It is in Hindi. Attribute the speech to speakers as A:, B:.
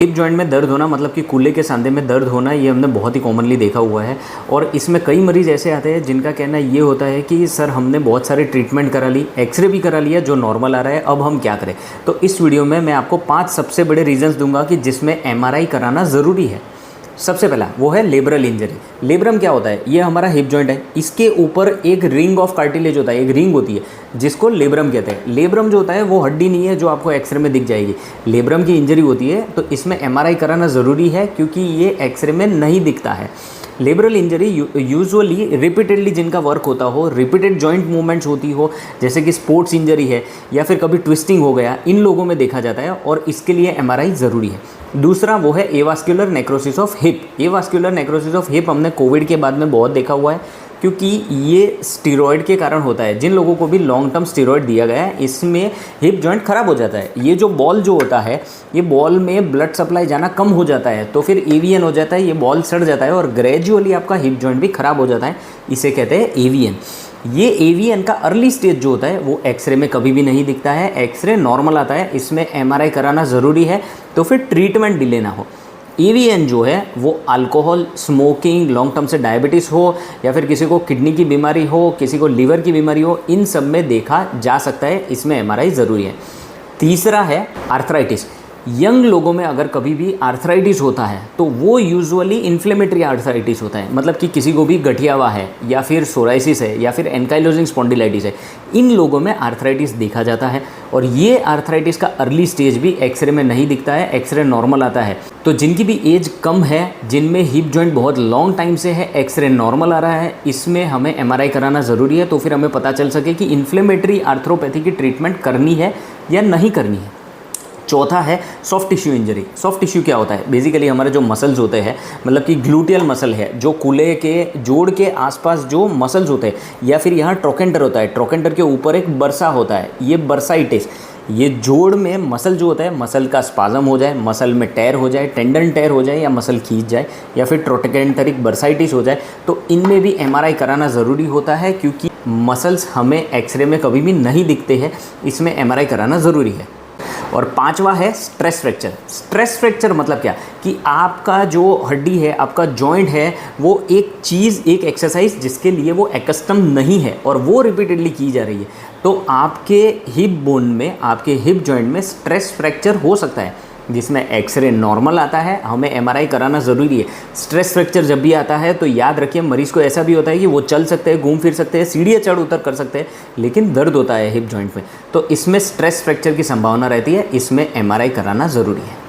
A: हिप जॉइंट में दर्द होना मतलब कि कूल्हे के सांधे में दर्द होना, ये हमने बहुत ही कॉमनली देखा हुआ है। और इसमें कई मरीज़ ऐसे आते हैं जिनका कहना ये होता है कि सर हमने बहुत सारे ट्रीटमेंट करा ली, एक्सरे भी करा लिया जो नॉर्मल आ रहा है, अब हम क्या करें। तो इस वीडियो में मैं आपको 5 सबसे बड़े रीजंस दूंगा कि जिसमें MRI कराना ज़रूरी है। सबसे पहला वो है लेब्रल इंजरी। लेब्रम क्या होता है, ये हमारा हिप जॉइंट है, इसके ऊपर एक रिंग ऑफ कार्टिलेज होता है, एक रिंग होती है जिसको लेब्रम कहते हैं। लेब्रम जो होता है वो हड्डी नहीं है जो आपको एक्सरे में दिख जाएगी। लेब्रम की इंजरी होती है तो इसमें MRI कराना ज़रूरी है क्योंकि ये एक्सरे में नहीं दिखता है। लेब्रल इंजरी यूजुअली रिपीटेडली जिनका वर्क होता हो, रिपीटेड जॉइंट मूवमेंट्स होती हो, जैसे कि स्पोर्ट्स इंजरी है या फिर कभी ट्विस्टिंग हो गया, इन लोगों में देखा जाता है और इसके लिए MRI ज़रूरी है। दूसरा वो है avascular necrosis of hip. Avascular necrosis of hip हमने कोविड के बाद में बहुत देखा हुआ है क्योंकि ये स्टीरॉयड के कारण होता है। जिन लोगों को भी लॉन्ग टर्म स्टीरॉयड दिया गया है इसमें हिप जॉइंट ख़राब हो जाता है। ये जो बॉल जो होता है, ये बॉल में ब्लड सप्लाई जाना कम हो जाता है तो फिर AVN हो जाता है, ये बॉल सड़ जाता है और ग्रेजुअली आपका हिप जॉइंट भी ख़राब हो जाता है। इसे कहते हैं AVN। ये AVN का अर्ली स्टेज जो होता है वो एक्सरे में कभी भी नहीं दिखता है, एक्सरे नॉर्मल आता है, इसमें MRI कराना ज़रूरी है तो फिर ट्रीटमेंट डिले ना हो। AVN जो है वो अल्कोहल, स्मोकिंग, लॉन्ग टर्म से डायबिटीज़ हो या फिर किसी को किडनी की बीमारी हो, किसी को लीवर की बीमारी हो, इन सब में देखा जा सकता है, इसमें MRI ज़रूरी है। तीसरा है आर्थराइटिस। यंग लोगों में अगर कभी भी आर्थराइटिस होता है तो वो यूजुअली इन्फ्लेमेटरी आर्थराइटिस होता है, मतलब कि किसी को भी गठिया हुआ है या फिर सोराइसिस है या फिर एंकाइलोजिंग स्पॉन्डिलाइटिस है, इन लोगों में आर्थराइटिस देखा जाता है। और ये आर्थराइटिस का अर्ली स्टेज भी एक्सरे में नहीं दिखता है, एक्सरे नॉर्मल आता है। तो जिनकी भी एज कम है, जिनमें हिप जॉइंट बहुत लॉन्ग टाइम से है, एक्सरे नॉर्मल आ रहा है, इसमें हमें MRI कराना ज़रूरी है तो फिर हमें पता चल सके कि इन्फ्लेमेटरी आर्थ्रोपैथी की ट्रीटमेंट करनी है या नहीं करनी है। चौथा है soft tissue injury. Soft tissue क्या होता है, बेसिकली हमारे जो मसल्स होते हैं, मतलब कि ग्लूटियल मसल है जो कूल्हे के जोड़ के आसपास जो मसल्स होते हैं, या फिर यहाँ ट्रोकेंटर होता है, ट्रोकेंटर के ऊपर एक बर्सा होता है, ये बर्साइटिस। ये जोड़ में मसल जो होता है, मसल का स्पाजम हो जाए, मसल में टेयर हो जाए, टेंडन टेयर हो जाए या मसल खींच जाए या फिर ट्रोकेंटरिक बर्साइटिस हो जाए, तो इनमें भी MRI कराना ज़रूरी होता है क्योंकि मसल्स हमें एक्सरे में कभी भी नहीं दिखते हैं, इसमें MRI कराना ज़रूरी है। और पांचवा है स्ट्रेस फ्रैक्चर। स्ट्रेस फ्रैक्चर मतलब क्या कि आपका जो हड्डी है, आपका जॉइंट है, वो एक चीज़, एक एक्सरसाइज जिसके लिए वो एक्स्टम नहीं है और वो रिपीटेडली की जा रही है, तो आपके हिप बोन में, आपके हिप जॉइंट में स्ट्रेस फ्रैक्चर हो सकता है जिसमें एक्सरे नॉर्मल आता है, हमें MRI कराना ज़रूरी है। स्ट्रेस फ्रैक्चर जब भी आता है तो याद रखिए मरीज़ को ऐसा भी होता है कि वो चल सकते हैं, घूम फिर सकते हैं, सीढ़ियाँ चढ़ उतर कर सकते हैं, लेकिन दर्द होता है हिप जॉइंट में, तो इसमें स्ट्रेस फ्रैक्चर की संभावना रहती है, इसमें MRI कराना ज़रूरी है।